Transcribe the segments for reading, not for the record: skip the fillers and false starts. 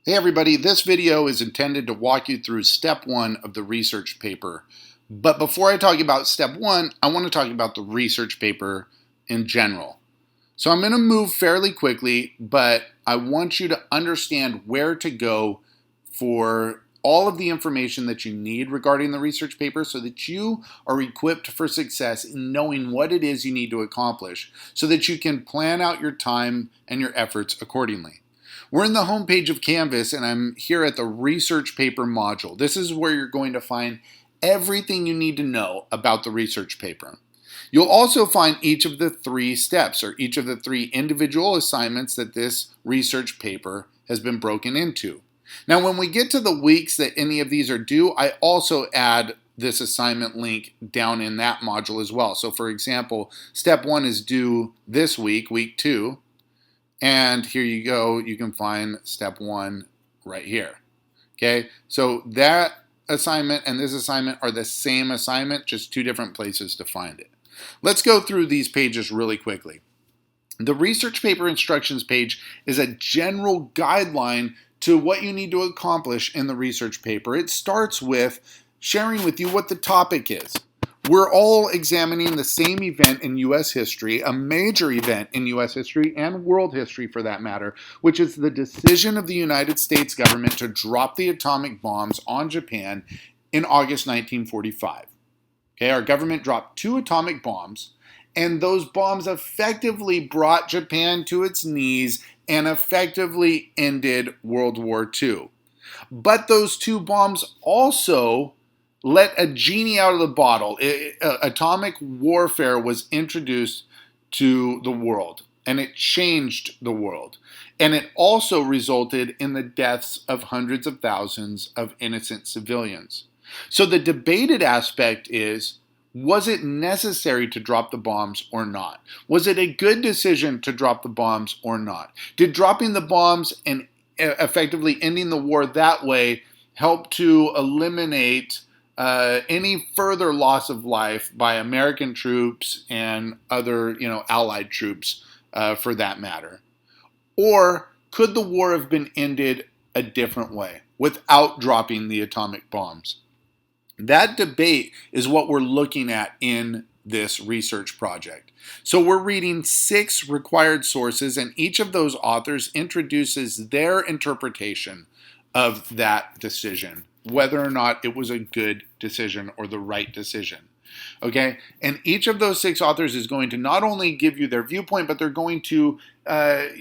Hey everybody, this video is intended to walk you through step one of the research paper. But before I talk about step one, I want to talk about the research paper in general. So I'm going to move fairly quickly, but I want you to understand where to go for all of the information that you need regarding the research paper so that you are equipped for success in knowing what it is you need to accomplish so that you can plan out your time and your efforts accordingly. We're in the home page of Canvas and I'm here at the research paper module. This is where you're going to find everything you need to know about the research paper. You'll also find each of the three steps or each of the three individual assignments that this research paper has been broken into. Now, when we get to the weeks that any of these are due, I also add this assignment link down in that module as well. So for example, step one is due this week, week 2. And here you go, you can find step one right here. Okay, so that assignment and this assignment are the same assignment, just two different places to find it. Let's go through these pages really quickly. The research paper instructions page is a general guideline to what you need to accomplish in the research paper. It starts with sharing with you what the topic is. We're all examining the same event in U.S. history, a major event in U.S. history and world history for that matter, which is the decision of the United States government to drop the atomic bombs on Japan in August 1945. Okay, our government dropped 2 atomic bombs, and those bombs effectively brought Japan to its knees and effectively ended World War II. But those 2 bombs also let a genie out of the bottle. Atomic warfare was introduced to the world, and it changed the world. And it also resulted in the deaths of hundreds of thousands of innocent civilians. So the debated aspect is, was it necessary to drop the bombs or not? Was it a good decision to drop the bombs or not? Did dropping the bombs and effectively ending the war that way help to eliminate any further loss of life by American troops and other, allied troops for that matter? Or could the war have been ended a different way without dropping the atomic bombs? That debate is what we're looking at in this research project. So we're reading 6 required sources, and each of those authors introduces their interpretation of that decision, whether or not it was a good decision or the right decision. Okay, and each of those 6 authors is going to not only give you their viewpoint, but they're going to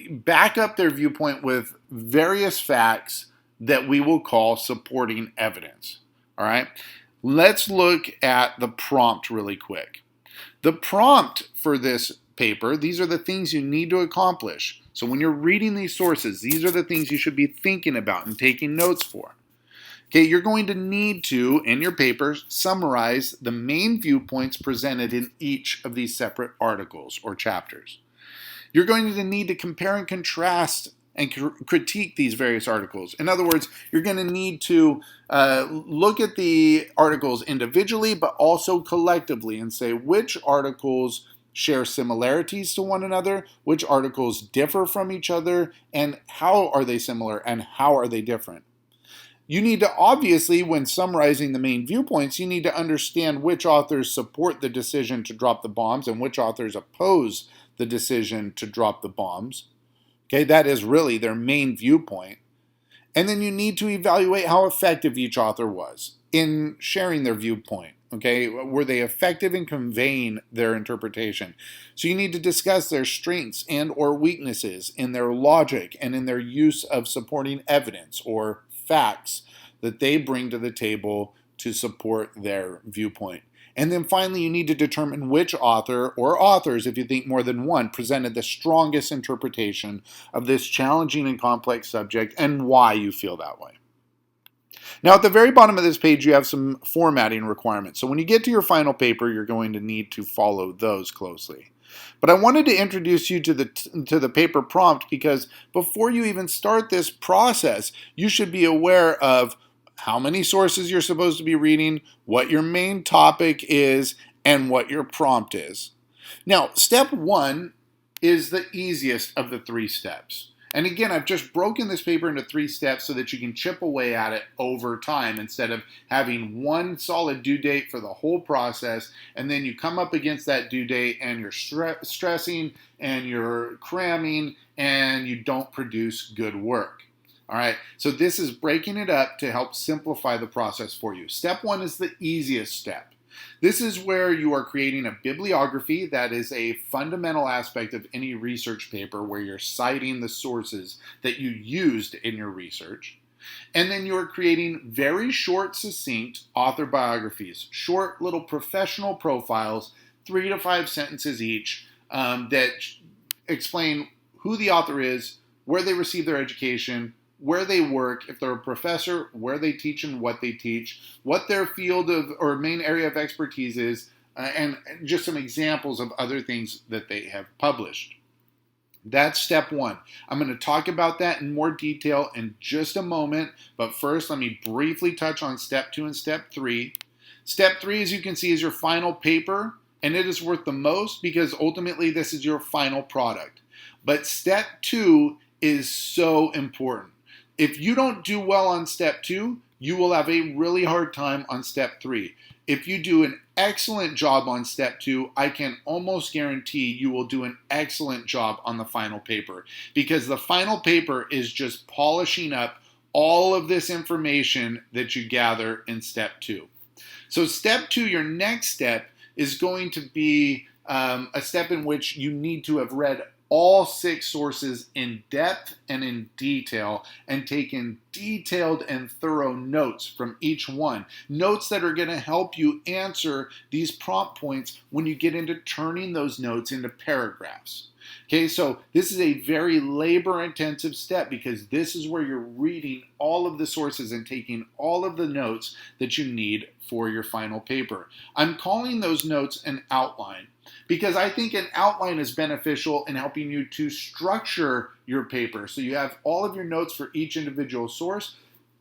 back up their viewpoint with various facts that we will call supporting evidence. All right, let's look at the prompt really quick. The prompt for this paper, these are the things you need to accomplish. So when you're reading these sources, these are the things you should be thinking about and taking notes for. Okay, you're going to need to, in your paper, summarize the main viewpoints presented in each of these separate articles or chapters. You're going to need to compare and contrast and critique these various articles. In other words, you're going to need to look at the articles individually, but also collectively and say which articles share similarities to one another, which articles differ from each other, and how are they similar and how are they different. You need to, obviously, when summarizing the main viewpoints, you need to understand which authors support the decision to drop the bombs and which authors oppose the decision to drop the bombs. Okay, that is really their main viewpoint. And then you need to evaluate how effective each author was in sharing their viewpoint. Okay, were they effective in conveying their interpretation? So you need to discuss their strengths and or weaknesses in their logic and in their use of supporting evidence or facts that they bring to the table to support their viewpoint. And then finally, you need to determine which author or authors, if you think more than one, presented the strongest interpretation of this challenging and complex subject and why you feel that way. Now, at the very bottom of this page, you have some formatting requirements. So when you get to your final paper, you're going to need to follow those closely. But I wanted to introduce you to the paper prompt because before you even start this process, you should be aware of how many sources you're supposed to be reading, what your main topic is, and what your prompt is. Now, step 1 is the easiest of the 3 steps. And again, I've just broken this paper into 3 steps so that you can chip away at it over time instead of having one solid due date for the whole process, and then you come up against that due date and you're stressing and you're cramming and you don't produce good work. All right, so this is breaking it up to help simplify the process for you. Step 1 is the easiest step. This is where you are creating a bibliography. That is a fundamental aspect of any research paper where you're citing the sources that you used in your research. And then you're creating very short, succinct author biographies, short little professional profiles, 3 to 5 sentences each, that explain who the author is, where they received their education, where they work, if they're a professor, where they teach and what they teach, what their field of or main area of expertise is, and just some examples of other things that they have published. That's step 1. I'm going to talk about that in more detail in just a moment, but first let me briefly touch on step 2 and step 3. Step 3, as you can see, is your final paper, and it is worth the most because ultimately this is your final product. But step 2 is so important. If you don't do well on step 2, you will have a really hard time on step 3. If you do an excellent job on step 2, I can almost guarantee you will do an excellent job on the final paper, because the final paper is just polishing up all of this information that you gather in step 2. So step 2, your next step, is going to be a step in which you need to have read all 6 sources in depth and in detail and taken detailed and thorough notes from each one. Notes that are going to help you answer these prompt points when you get into turning those notes into paragraphs. Okay, so this is a very labor-intensive step because this is where you're reading all of the sources and taking all of the notes that you need for your final paper. I'm calling those notes an outline because I think an outline is beneficial in helping you to structure your paper. So you have all of your notes for each individual source,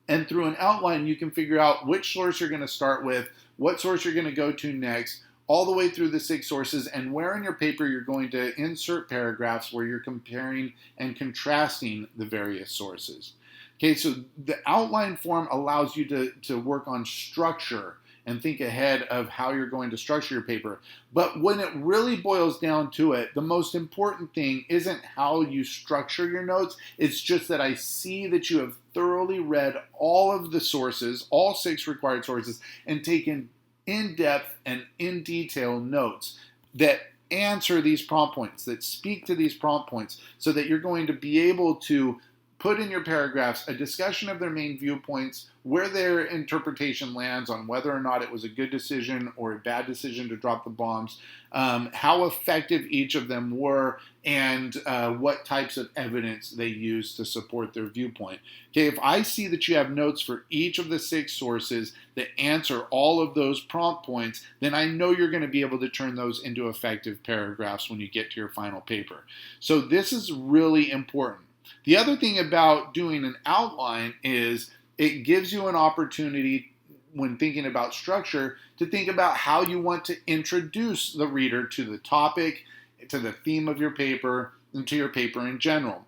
and through an outline you can figure out which source you're going to start with, what source you're going to go to next, all the way through the 6 sources, and where in your paper you're going to insert paragraphs where you're comparing and contrasting the various sources. Okay, so the outline form allows you to work on structure and think ahead of how you're going to structure your paper. But when it really boils down to it, the most important thing isn't how you structure your notes. It's just that I see that you have thoroughly read all of the sources, all 6 required sources, and taken in-depth and in-detail notes that answer these prompt points, that speak to these prompt points, so that you're going to be able to put in your paragraphs a discussion of their main viewpoints, where their interpretation lands on whether or not it was a good decision or a bad decision to drop the bombs, how effective each of them were, and what types of evidence they use to support their viewpoint. Okay, if I see that you have notes for each of the 6 sources that answer all of those prompt points, then I know you're going to be able to turn those into effective paragraphs when you get to your final paper. So this is really important. The other thing about doing an outline is it gives you an opportunity, when thinking about structure, to think about how you want to introduce the reader to the topic, to the theme of your paper, and to your paper in general.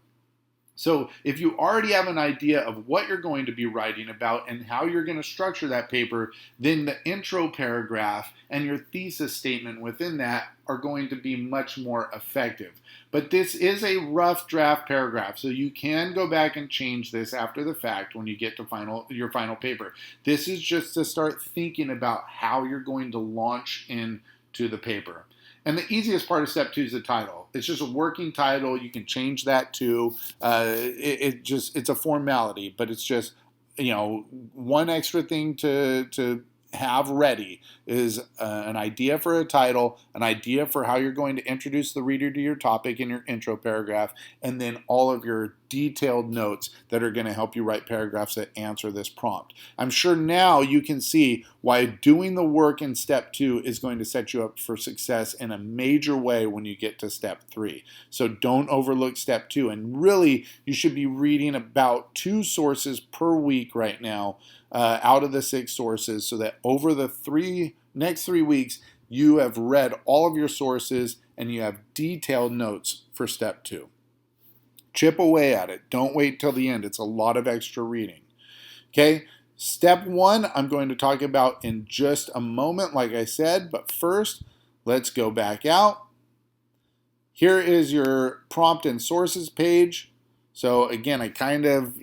So if you already have an idea of what you're going to be writing about and how you're going to structure that paper, then the intro paragraph and your thesis statement within that are going to be much more effective. But this is a rough draft paragraph, so you can go back and change this after the fact when you get to your final paper. This is just to start thinking about how you're going to launch into the paper. And the easiest part of step 2 is the title. It's just a working title. You can change that too. It's a formality, but it's just, one extra thing to have ready is an idea for a title, an idea for how you're going to introduce the reader to your topic in your intro paragraph, and then all of your detailed notes that are going to help you write paragraphs that answer this prompt. I'm sure now you can see why doing the work in step 2 is going to set you up for success in a major way when you get to step 3. So don't overlook step 2. And really, you should be reading about 2 sources per week right now out of the 6 sources, so that over the next 3 weeks, you have read all of your sources and you have detailed notes for step 2. Chip away at it. Don't wait till the end. It's a lot of extra reading. Okay, step one, I'm going to talk about in just a moment, like I said, but first, let's go back out. Here is your prompt and sources page. So again, I kind of,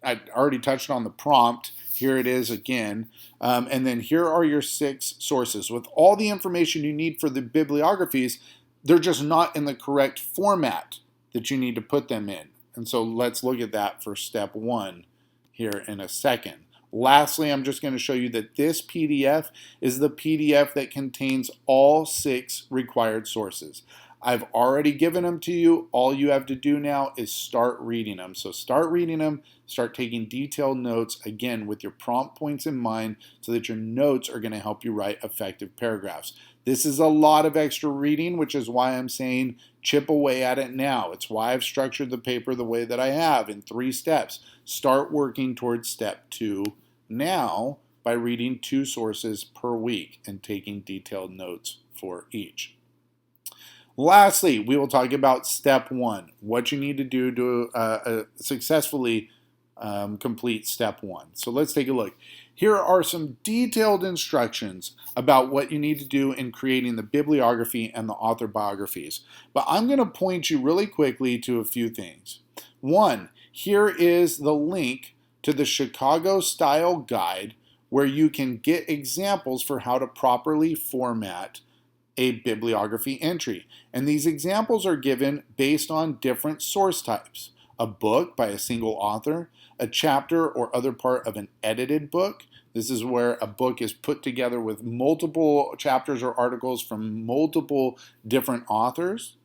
I already touched on the prompt. Here it is again. And then here are your 6 sources. With all the information you need for the bibliographies, they're just not in the correct format that you need to put them in. And so let's look at that for step 1 here in a second. Lastly, I'm just going to show you that this PDF is the PDF that contains all 6 required sources. I've already given them to you. All you have to do now is start reading them. So start reading them, start taking detailed notes, again, with your prompt points in mind so that your notes are going to help you write effective paragraphs. This is a lot of extra reading, which is why I'm saying chip away at it now. It's why I've structured the paper the way that I have in 3 steps. Start working towards step 2 now by reading 2 sources per week and taking detailed notes for each. Lastly, we will talk about step 1, what you need to do to successfully complete step 1. So let's take a look. Here are some detailed instructions about what you need to do in creating the bibliography and the author biographies. But I'm going to point you really quickly to a few things. 1, here is the link to the Chicago Style Guide where you can get examples for how to properly format a bibliography entry. And these examples are given based on different source types. A book by a single author, a chapter or other part of an edited book. This is where a book is put together with multiple chapters or articles from multiple different authors.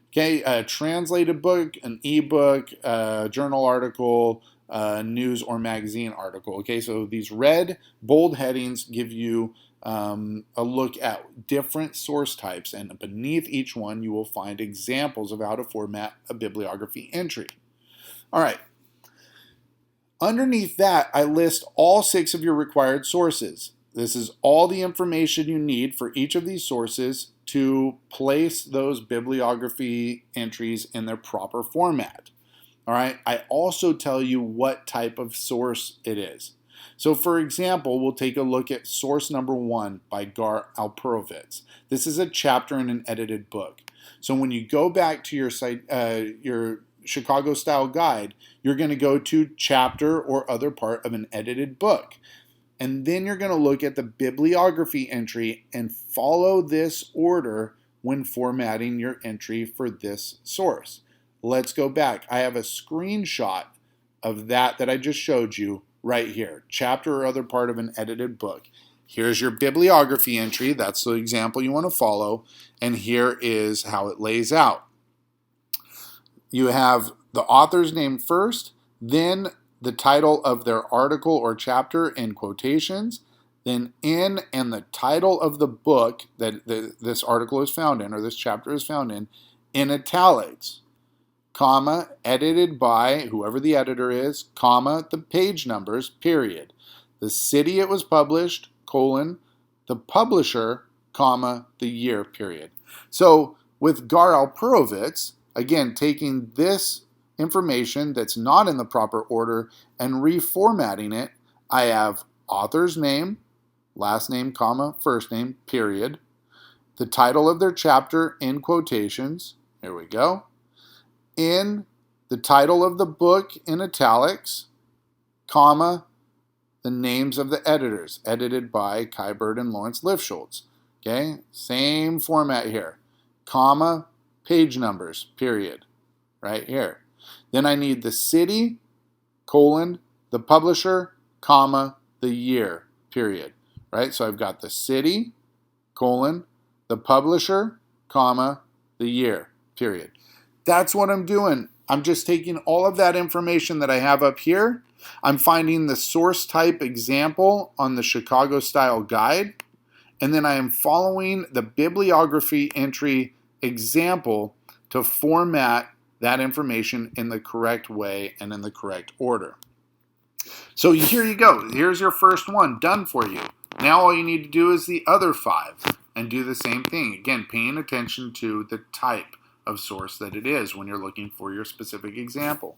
Okay, a translated book, an ebook, a journal article, a news or magazine article. Okay, so these red bold headings give you a look at different source types, and beneath each one you will find examples of how to format a bibliography entry. All right. Underneath that, I list all 6 of your required sources. This is all the information you need for each of these sources to place those bibliography entries in their proper format. All right. I also tell you what type of source it is. So for example, we'll take a look at source number 1 by Gar Alperovitz. This is a chapter in an edited book. So when you go back to your site, your Chicago Style Guide, you're going to go to chapter or other part of an edited book. And then you're going to look at the bibliography entry and follow this order when formatting your entry for this source. Let's go back. I have a screenshot of that I just showed you right here. Chapter or other part of an edited book. Here's your bibliography entry. That's the example you want to follow. And here is how it lays out. You have the author's name first, then the title of their article or chapter in quotations, then in and the title of the book that this article is found in or this chapter is found in italics, comma, edited by whoever the editor is, comma, the page numbers, period. The city it was published, colon, the publisher, comma, the year, period. So with Gar Alperovitz, again, taking this information that's not in the proper order and reformatting it, I have author's name, last name, comma, first name, period. The title of their chapter in quotations, here we go. In the title of the book in italics, comma, the names of the editors, edited by Kai Bird and Lawrence Lifschultz. Okay, same format here, comma, page numbers, period, right here. Then I need the city, colon, the publisher, comma, the year, period, right? So I've got the city, colon, the publisher, comma, the year, period. That's what I'm doing. I'm just taking all of that information that I have up here. I'm finding the source type example on the Chicago Style Guide, and then I am following the bibliography entry example to format that information in the correct way and in the correct order. So here you go. Here's your first one done for you. Now all you need to do is the other 5 and do the same thing. Again, paying attention to the type of source that it is when you're looking for your specific example.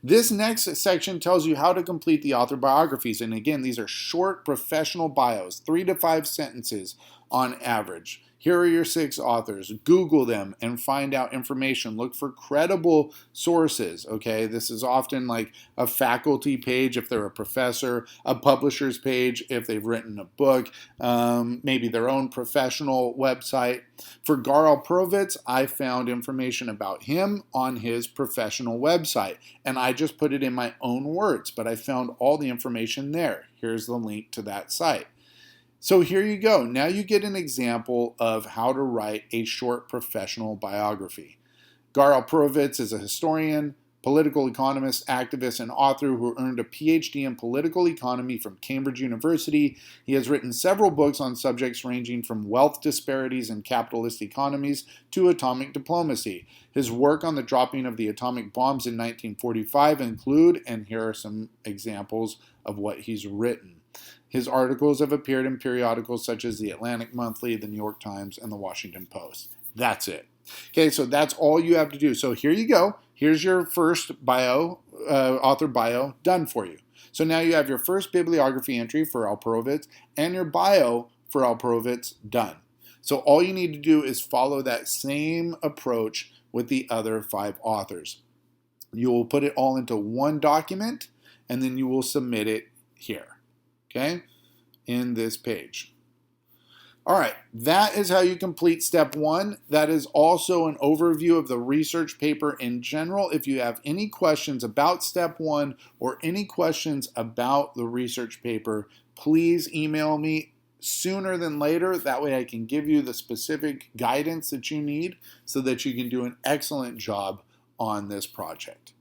This next section tells you how to complete the author biographies. And again, these are short professional bios, 3 to 5 sentences on average. Here are your 6 authors. Google them and find out information. Look for credible sources, okay? This is often like a faculty page if they're a professor, a publisher's page if they've written a book, maybe their own professional website. For Garl Provitz, I found information about him on his professional website, and I just put it in my own words, but I found all the information there. Here's the link to that site. So here you go. Now you get an example of how to write a short professional biography. Garl Provitz is a historian, political economist, activist, and author who earned a PhD in political economy from Cambridge University. He has written several books on subjects ranging from wealth disparities in capitalist economies to atomic diplomacy. His work on the dropping of the atomic bombs in 1945 include, and here are some examples of what he's written. His articles have appeared in periodicals such as the Atlantic Monthly, the New York Times, and the Washington Post. That's it. Okay, so that's all you have to do. So here you go. Here's your first bio, author bio done for you. So now you have your first bibliography entry for Alperovitz and your bio for Alperovitz done. So all you need to do is follow that same approach with the other 5 authors. You will put it all into one document and then you will submit it here. Okay, in this page. All right, that is how you complete step 1. That is also an overview of the research paper in general. If you have any questions about step 1 or any questions about the research paper, please email me sooner than later. That way I can give you the specific guidance that you need so that you can do an excellent job on this project.